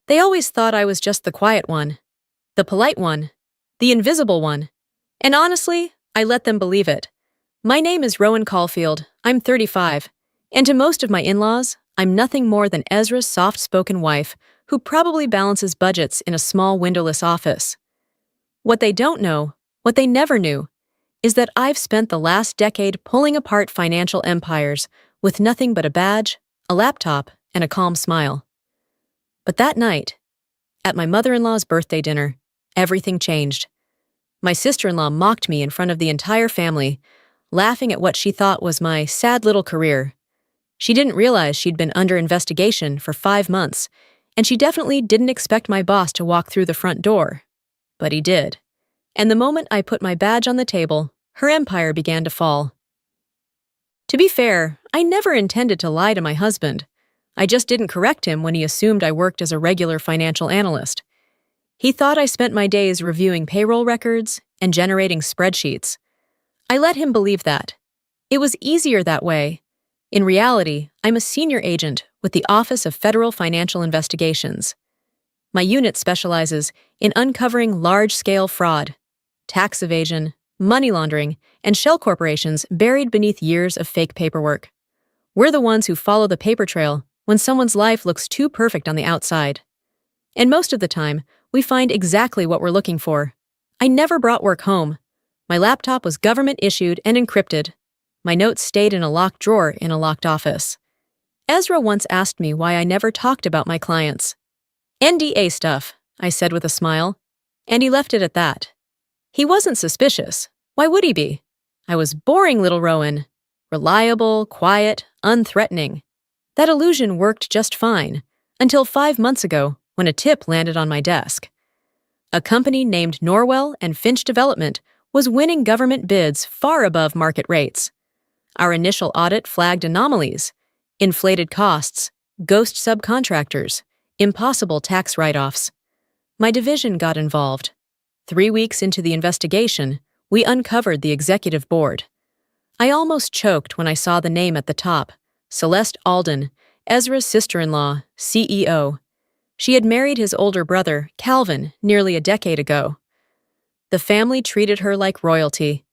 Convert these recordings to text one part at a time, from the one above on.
They always thought I was just the quiet one, the polite one, the invisible one. And honestly, I let them believe it. My name is Rowan Caulfield, I'm 35, and to most of my in-laws, I'm nothing more than Ezra's soft-spoken wife who probably balances budgets in a small windowless office. What they don't know, what they never knew, is that I've spent the last decade pulling apart financial empires with nothing but a badge, a laptop, and a calm smile. But that night, at my mother-in-law's birthday dinner, everything changed. My sister-in-law mocked me in front of the entire family, laughing at what she thought was my sad little career. She didn't realize she'd been under investigation for 5 months, and she definitely didn't expect my boss to walk through the front door. But he did. And the moment I put my badge on the table, her empire began to fall. To be fair, I never intended to lie to my husband. I just didn't correct him when he assumed I worked as a regular financial analyst. He thought I spent my days reviewing payroll records and generating spreadsheets. I let him believe that. It was easier that way. In reality, I'm a senior agent with the Office of Federal Financial Investigations. My unit specializes in uncovering large-scale fraud, tax evasion, money laundering, and shell corporations buried beneath years of fake paperwork. We're the ones who follow the paper trail when someone's life looks too perfect on the outside. And most of the time, we find exactly what we're looking for. I never brought work home. My laptop was government-issued and encrypted. My notes stayed in a locked drawer in a locked office. Ezra once asked me why I never talked about my clients. NDA stuff, I said with a smile, and he left it at that. He wasn't suspicious. Why would he be? I was boring little Rowan. Reliable, quiet, unthreatening. That illusion worked just fine, until 5 months ago when a tip landed on my desk. A company named Norwell and Finch Development was winning government bids far above market rates. Our initial audit flagged anomalies, inflated costs, ghost subcontractors, impossible tax write-offs. My division got involved. 3 weeks into the investigation, we uncovered the executive board. I almost choked when I saw the name at the top, Celeste Alden, Ezra's sister-in-law, CEO. She had married his older brother, Calvin, nearly a decade ago. The family treated her like royalty.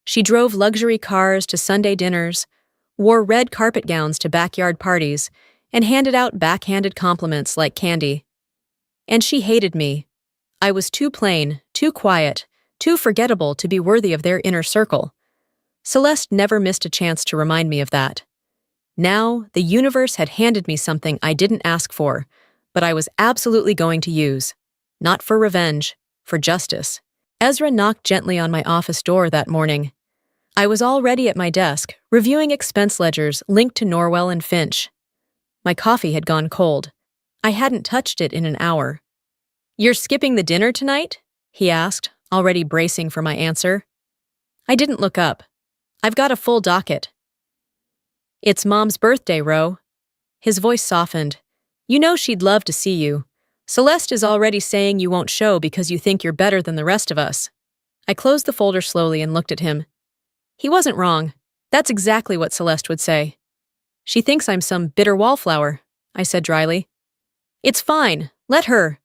She drove luxury cars to Sunday dinners, wore red carpet gowns to backyard parties, and handed out backhanded compliments like candy. And she hated me. I was too plain, too quiet, too forgettable to be worthy of their inner circle. Celeste never missed a chance to remind me of that. Now, the universe had handed me something I didn't ask for, but I was absolutely going to use. Not for revenge, for justice. Ezra knocked gently on my office door that morning. I was already at my desk, reviewing expense ledgers linked to Norwell and Finch. My coffee had gone cold. I hadn't touched it in an hour. "You're skipping the dinner tonight?" he asked, already bracing for my answer. I didn't look up. I've got a full docket. "It's Mom's birthday, Ro." His voice softened. "You know she'd love to see you. Celeste is already saying you won't show because you think you're better than the rest of us." I closed the folder slowly and looked at him. He wasn't wrong. That's exactly what Celeste would say. "She thinks I'm some bitter wallflower," I said dryly. "It's fine. Let her."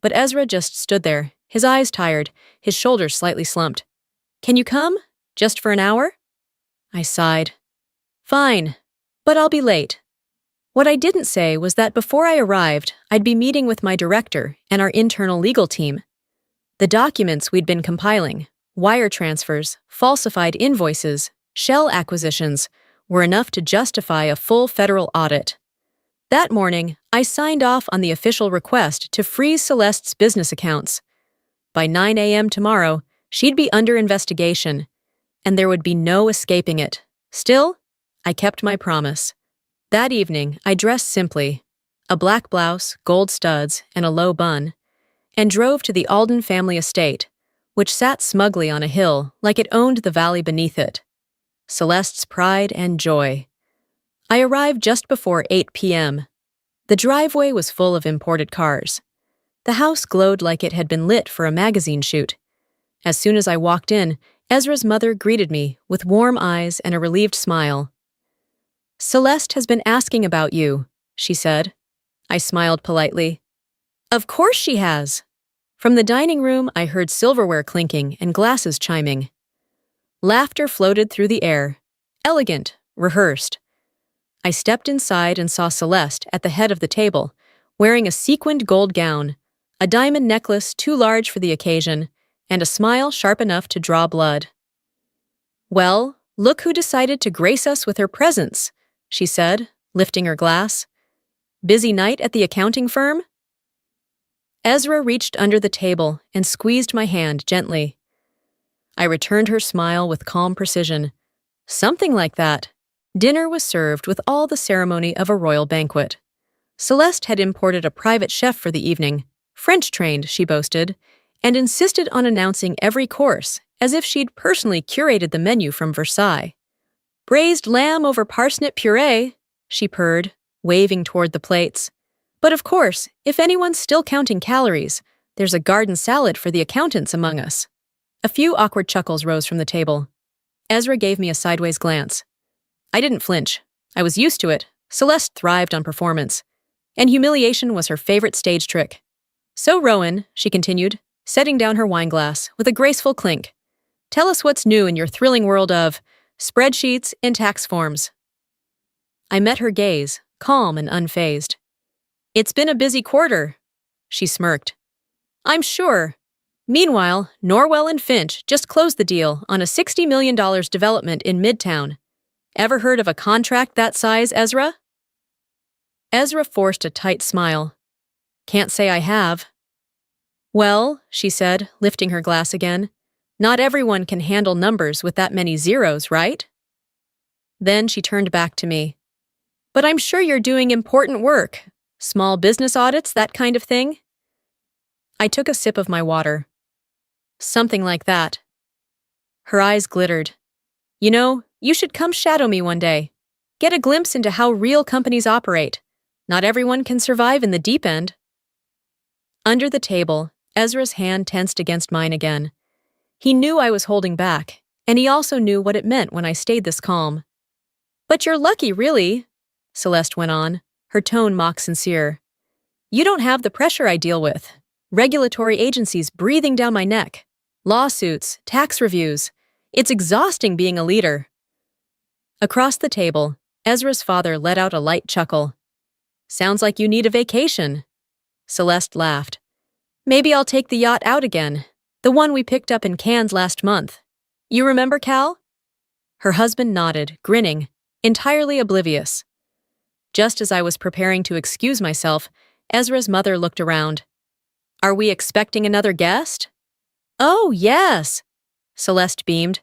But Ezra just stood there, his eyes tired, his shoulders slightly slumped. "Can you come? Just for an hour?" I sighed. "Fine, but I'll be late." What I didn't say was that before I arrived, I'd be meeting with my director and our internal legal team. The documents we'd been compiling, wire transfers, falsified invoices, shell acquisitions, were enough to justify a full federal audit. That morning, I signed off on the official request to freeze Celeste's business accounts. By 9 a.m. tomorrow, she'd be under investigation, and there would be no escaping it. Still, I kept my promise. That evening, I dressed simply, a black blouse, gold studs, and a low bun, and drove to the Alden family estate, which sat smugly on a hill like it owned the valley beneath it. Celeste's pride and joy. I arrived just before 8 p.m. The driveway was full of imported cars. The house glowed like it had been lit for a magazine shoot. As soon as I walked in, Ezra's mother greeted me with warm eyes and a relieved smile. "Celeste has been asking about you," she said. I smiled politely. Of course she has. From the dining room, I heard silverware clinking and glasses chiming. Laughter floated through the air. Elegant, rehearsed. I stepped inside and saw Celeste at the head of the table, wearing a sequined gold gown, a diamond necklace too large for the occasion, and a smile sharp enough to draw blood. "Well, look who decided to grace us with her presence," she said, lifting her glass. "Busy night at the accounting firm?" Ezra reached under the table and squeezed my hand gently. I returned her smile with calm precision. Something like that. Dinner was served with all the ceremony of a royal banquet. Celeste had imported a private chef for the evening, French-trained, she boasted, and insisted on announcing every course, as if she'd personally curated the menu from Versailles. "Braised lamb over parsnip puree," she purred, waving toward the plates. "But of course, if anyone's still counting calories, there's a garden salad for the accountants among us." A few awkward chuckles rose from the table. Ezra gave me a sideways glance. I didn't flinch. I was used to it. Celeste thrived on performance, and humiliation was her favorite stage trick. "So, Rowan," she continued, setting down her wineglass with a graceful clink, "tell us what's new in your thrilling world of spreadsheets and tax forms." I met her gaze, calm and unfazed. "It's been a busy quarter," she smirked. "I'm sure. Meanwhile, Norwell and Finch just closed the deal on a $60 million development in Midtown. Ever heard of a contract that size, Ezra?" Ezra forced a tight smile. "Can't say I have." "Well," she said, lifting her glass again, "not everyone can handle numbers with that many zeros, right?" Then she turned back to me. "But I'm sure you're doing important work. Small business audits, that kind of thing?" I took a sip of my water. "Something like that." Her eyes glittered. "You know, you should come shadow me one day. Get a glimpse into how real companies operate. Not everyone can survive in the deep end." Under the table, Ezra's hand tensed against mine again. He knew I was holding back, and he also knew what it meant when I stayed this calm. "But you're lucky, really," Celeste went on, her tone mock-sincere. "You don't have the pressure I deal with. Regulatory agencies breathing down my neck. Lawsuits, tax reviews. It's exhausting being a leader." Across the table, Ezra's father let out a light chuckle. "Sounds like you need a vacation." Celeste laughed. "Maybe I'll take the yacht out again, the one we picked up in Cannes last month. You remember, Cal?" Her husband nodded, grinning, entirely oblivious. Just as I was preparing to excuse myself, Ezra's mother looked around. "Are we expecting another guest?" "Oh, yes," Celeste beamed.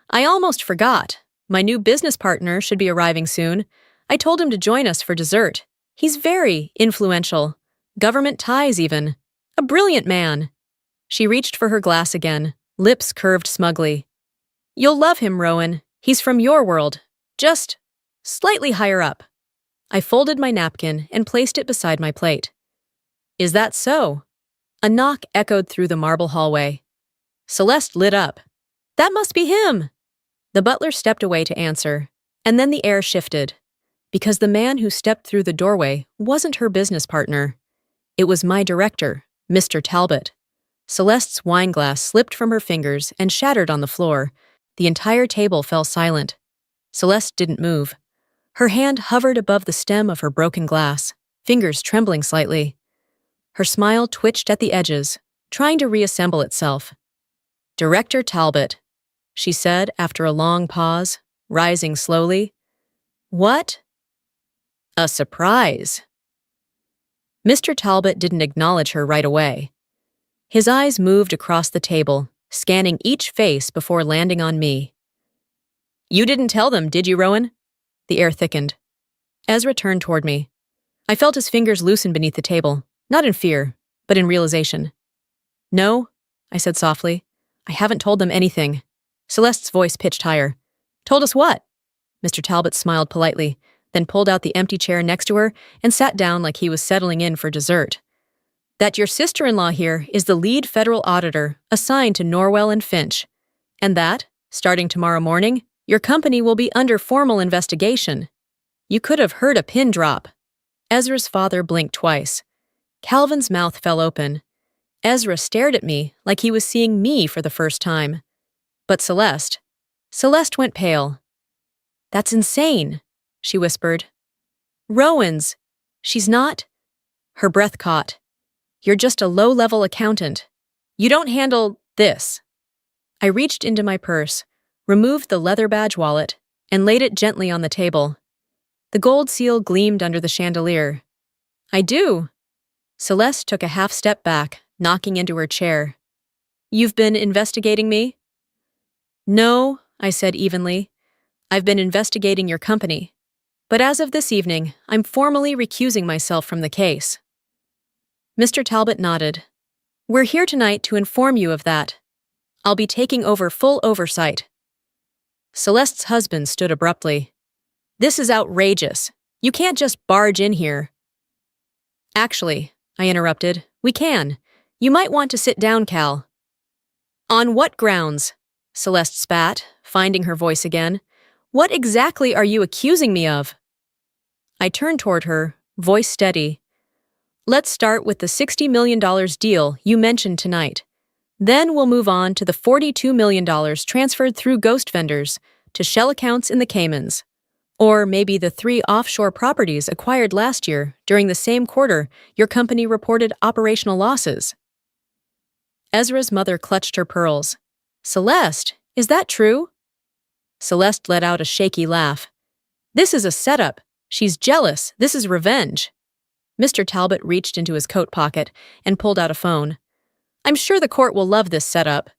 "I almost forgot. My new business partner should be arriving soon. I told him to join us for dessert. He's very influential. Government ties, even. A brilliant man." She reached for her glass again, lips curved smugly. "You'll love him, Rowan. He's from your world. Just slightly higher up." I folded my napkin and placed it beside my plate. "Is that so?" A knock echoed through the marble hallway. Celeste lit up. "That must be him!" The butler stepped away to answer, and then the air shifted, because the man who stepped through the doorway wasn't her business partner. It was my director, Mr. Talbot. Celeste's wineglass slipped from her fingers and shattered on the floor. The entire table fell silent. Celeste didn't move. Her hand hovered above the stem of her broken glass, fingers trembling slightly. Her smile twitched at the edges, trying to reassemble itself. "Director Talbot," she said after a long pause, rising slowly. "What?" "A surprise." Mr. Talbot didn't acknowledge her right away. His eyes moved across the table, scanning each face before landing on me. "You didn't tell them, did you, Rowan?" The air thickened. Ezra turned toward me. I felt his fingers loosen beneath the table, not in fear, but in realization. "No," I said softly. "I haven't told them anything." Celeste's voice pitched higher. "Told us what?" Mr. Talbot smiled politely, then pulled out the empty chair next to her and sat down like he was settling in for dessert. "That your sister-in-law here is the lead federal auditor assigned to Norwell and Finch, and that, starting tomorrow morning, your company will be under formal investigation." You could have heard a pin drop. Ezra's father blinked twice. Calvin's mouth fell open. Ezra stared at me like he was seeing me for the first time. But Celeste went pale. "That's insane," she whispered. "Rowan's. She's not." Her breath caught. "You're just a low-level accountant. You don't handle this." I reached into my purse, removed the leather badge wallet, and laid it gently on the table. The gold seal gleamed under the chandelier. "I do." Celeste took a half step back, knocking into her chair. "You've been investigating me?" "No," I said evenly. "I've been investigating your company. But as of this evening, I'm formally recusing myself from the case." Mr. Talbot nodded. "We're here tonight to inform you of that. I'll be taking over full oversight." Celeste's husband stood abruptly. "This is outrageous. You can't just barge in here." "Actually," I interrupted, "we can. You might want to sit down, Cal." "On what grounds?" Celeste spat, finding her voice again. "What exactly are you accusing me of?" I turned toward her, voice steady. "Let's start with the $60 million deal you mentioned tonight. Then we'll move on to the $42 million transferred through ghost vendors to shell accounts in the Caymans. Or maybe the 3 offshore properties acquired last year during the same quarter your company reported operational losses." Ezra's mother clutched her pearls. "Celeste, is that true?" Celeste let out a shaky laugh. "This is a setup. She's jealous. This is revenge." Mr. Talbot reached into his coat pocket and pulled out a phone. "I'm sure the court will love this setup."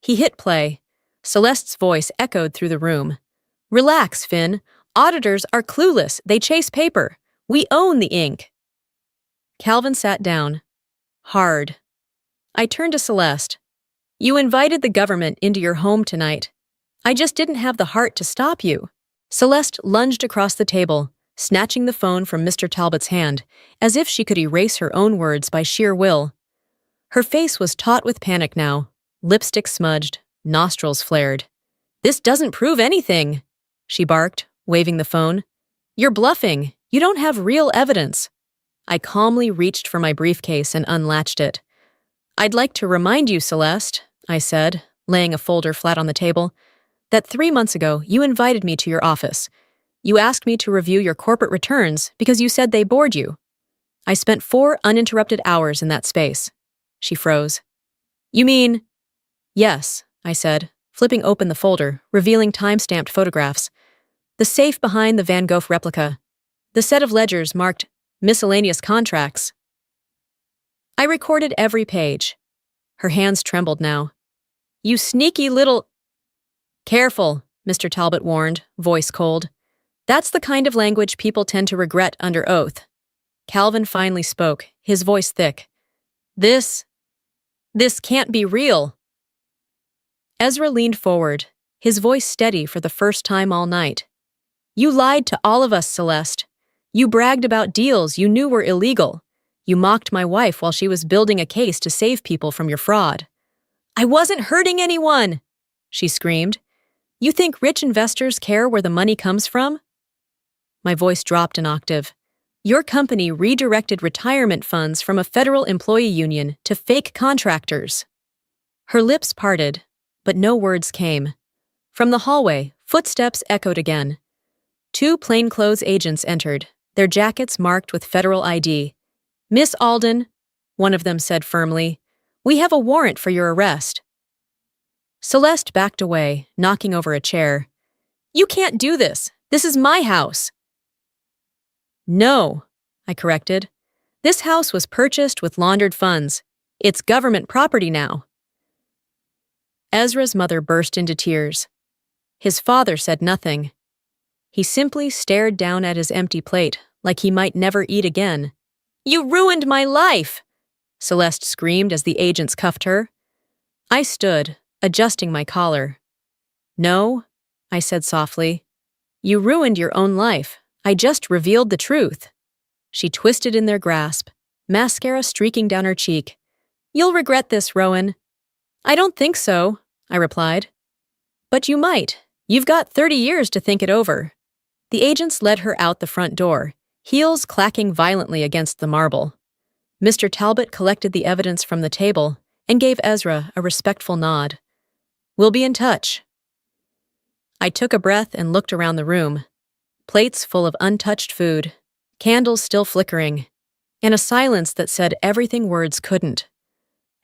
He hit play. Celeste's voice echoed through the room. "Relax, Finn. Auditors are clueless. They chase paper. We own the ink." Calvin sat down. Hard. I turned to Celeste. "You invited the government into your home tonight. I just didn't have the heart to stop you." Celeste lunged across the table, snatching the phone from Mr. Talbot's hand, as if she could erase her own words by sheer will. Her face was taut with panic now, lipstick smudged, nostrils flared. "This doesn't prove anything," she barked, waving the phone. "You're bluffing. You don't have real evidence." I calmly reached for my briefcase and unlatched it. "I'd like to remind you, Celeste," I said, laying a folder flat on the table, "that 3 months ago you invited me to your office. You asked me to review your corporate returns because you said they bored you. I spent 4 uninterrupted hours in that space." She froze. "You mean—" "Yes," I said, flipping open the folder, revealing time-stamped photographs. The safe behind the Van Gogh replica. The set of ledgers marked miscellaneous contracts. I recorded every page. Her hands trembled now. "You sneaky little—" "Careful," Mr. Talbot warned, voice cold. "That's the kind of language people tend to regret under oath." Calvin finally spoke, his voice thick. This can't be real." Ezra leaned forward, his voice steady for the first time all night. "You lied to all of us, Celeste. You bragged about deals you knew were illegal. You mocked my wife while she was building a case to save people from your fraud." "I wasn't hurting anyone!" she screamed. "You think rich investors care where the money comes from?" My voice dropped an octave. "Your company redirected retirement funds from a federal employee union to fake contractors." Her lips parted, but no words came. From the hallway, footsteps echoed again. 2 plainclothes agents entered, their jackets marked with federal ID. "Miss Alden," one of them said firmly, "we have a warrant for your arrest." Celeste backed away, knocking over a chair. "You can't do this. This is my house." "No," I corrected. "This house was purchased with laundered funds. It's government property now." Ezra's mother burst into tears. His father said nothing. He simply stared down at his empty plate, like he might never eat again. "You ruined my life!" Celeste screamed as the agents cuffed her. I stood, adjusting my collar. "No," I said softly. "You ruined your own life. I just revealed the truth." She twisted in their grasp, mascara streaking down her cheek. "You'll regret this, Rowan." "I don't think so," I replied. "But you might. You've got 30 years to think it over." The agents led her out the front door, heels clacking violently against the marble. Mr. Talbot collected the evidence from the table and gave Ezra a respectful nod. "We'll be in touch." I took a breath and looked around the room. Plates full of untouched food, candles still flickering, and a silence that said everything words couldn't.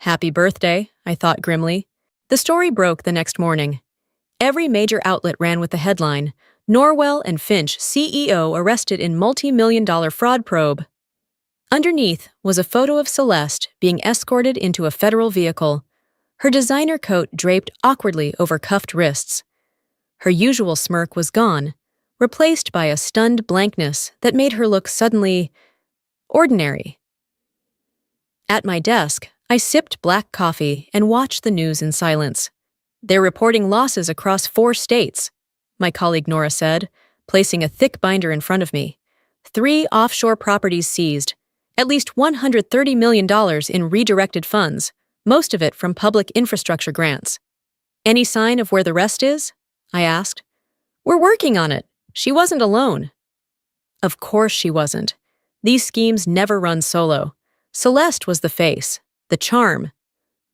"Happy birthday," I thought grimly. The story broke the next morning. Every major outlet ran with the headline, "Norwell and Finch CEO arrested in multi-million-dollar fraud probe." Underneath was a photo of Celeste being escorted into a federal vehicle, her designer coat draped awkwardly over cuffed wrists. Her usual smirk was gone, replaced by a stunned blankness that made her look suddenly ordinary. At my desk, I sipped black coffee and watched the news in silence. "They're reporting losses across 4 states," my colleague Nora said, placing a thick binder in front of me. 3 offshore properties seized, at least $130 million in redirected funds, most of it from public infrastructure grants. "Any sign of where the rest is?" I asked. "We're working on it. She wasn't alone." Of course she wasn't. These schemes never run solo. Celeste was the face, the charm.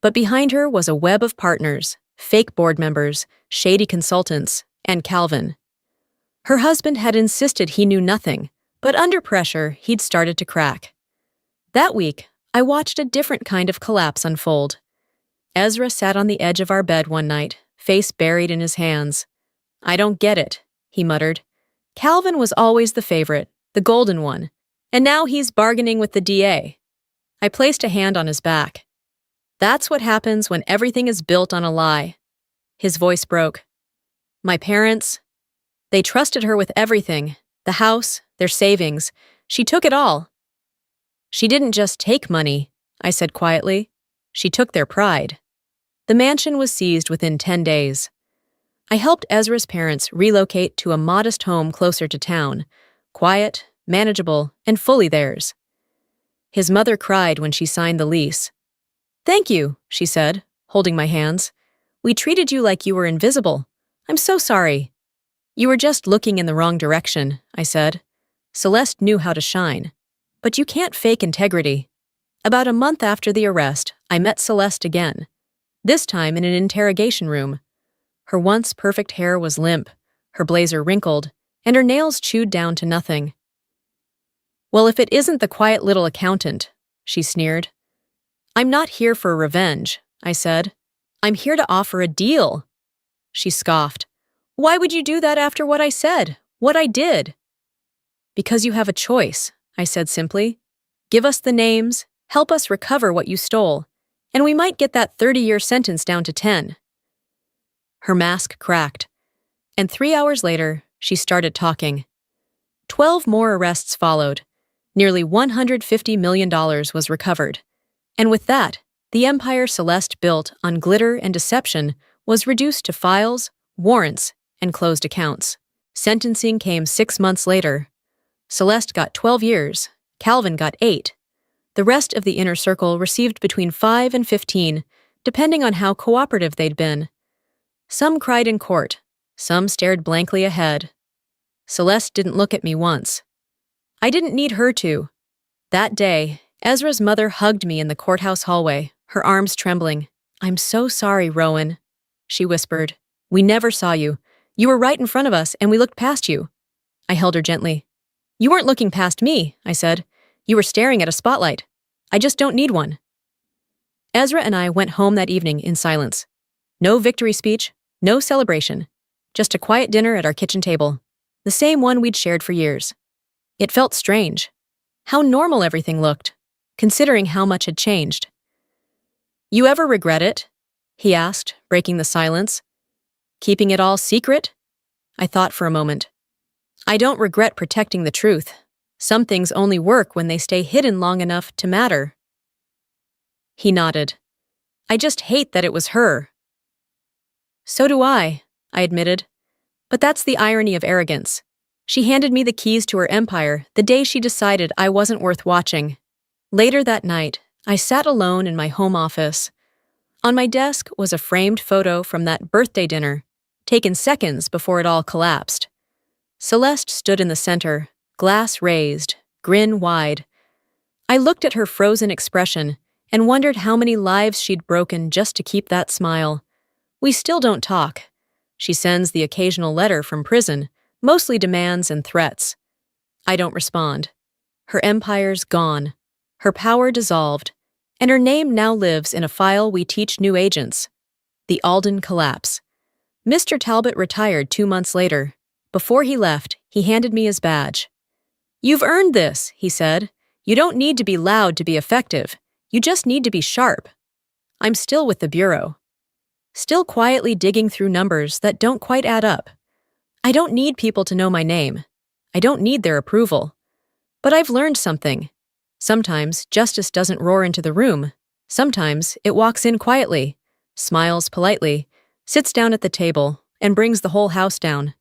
But behind her was a web of partners, fake board members, shady consultants, and Calvin. Her husband had insisted he knew nothing, but under pressure, he'd started to crack. That week, I watched a different kind of collapse unfold. Ezra sat on the edge of our bed one night, face buried in his hands. "I don't get it," he muttered. "Calvin was always the favorite, the golden one, and now he's bargaining with the DA. I placed a hand on his back. "That's what happens when everything is built on a lie." His voice broke. "My parents, they trusted her with everything, the house, their savings. She took it all." "She didn't just take money," I said quietly. "She took their pride." The mansion was seized within 10 days. I helped Ezra's parents relocate to a modest home closer to town, quiet, manageable, and fully theirs. His mother cried when she signed the lease. "Thank you," she said, holding my hands. "We treated you like you were invisible. I'm so sorry." "You were just looking in the wrong direction," I said. "Celeste knew how to shine. But you can't fake integrity." About a month after the arrest, I met Celeste again, this time in an interrogation room. Her once perfect hair was limp, her blazer wrinkled, and her nails chewed down to nothing. "Well, if it isn't the quiet little accountant," she sneered. "I'm not here for revenge," I said. "I'm here to offer a deal." She scoffed. "Why would you do that after what I said, what I did?" "Because you have a choice," I said simply. "Give us the names, help us recover what you stole, and we might get that 30-year sentence down to 10. Her mask cracked, and 3 hours later, she started talking. 12 more arrests followed. Nearly $150 million was recovered. And with that, the empire Celeste built on glitter and deception was reduced to files, warrants, and closed accounts. Sentencing came 6 months later. Celeste got 12 years, Calvin got 8. The rest of the inner circle received between 5 and 15, depending on how cooperative they'd been. Some cried in court, some stared blankly ahead. Celeste didn't look at me once. I didn't need her to. That day, Ezra's mother hugged me in the courthouse hallway, her arms trembling. "I'm so sorry, Rowan," she whispered. "We never saw you. You were right in front of us, and we looked past you." I held her gently. "You weren't looking past me," I said. "You were staring at a spotlight. I just don't need one." Ezra and I went home that evening in silence. No victory speech, no celebration. Just a quiet dinner at our kitchen table, the same one we'd shared for years. It felt strange. How normal everything looked, considering how much had changed. "You ever regret it?" he asked, breaking the silence. "Keeping it all secret?" I thought for a moment. "I don't regret protecting the truth. Some things only work when they stay hidden long enough to matter." He nodded. "I just hate that it was her." "So do I admitted. "But that's the irony of arrogance. She handed me the keys to her empire the day she decided I wasn't worth watching." Later that night, I sat alone in my home office. On my desk was a framed photo from that birthday dinner, taken seconds before it all collapsed. Celeste stood in the center, glass raised, grin wide. I looked at her frozen expression and wondered how many lives she'd broken just to keep that smile. We still don't talk. She sends the occasional letter from prison, mostly demands and threats. I don't respond. Her empire's gone. Her power dissolved. And her name now lives in a file we teach new agents. The Alden Collapse. Mr. Talbot retired 2 months later. Before he left, he handed me his badge. "You've earned this," he said. "You don't need to be loud to be effective. You just need to be sharp." I'm still with the Bureau. Still quietly digging through numbers that don't quite add up. I don't need people to know my name. I don't need their approval. But I've learned something. Sometimes justice doesn't roar into the room. Sometimes it walks in quietly, smiles politely, sits down at the table, and brings the whole house down.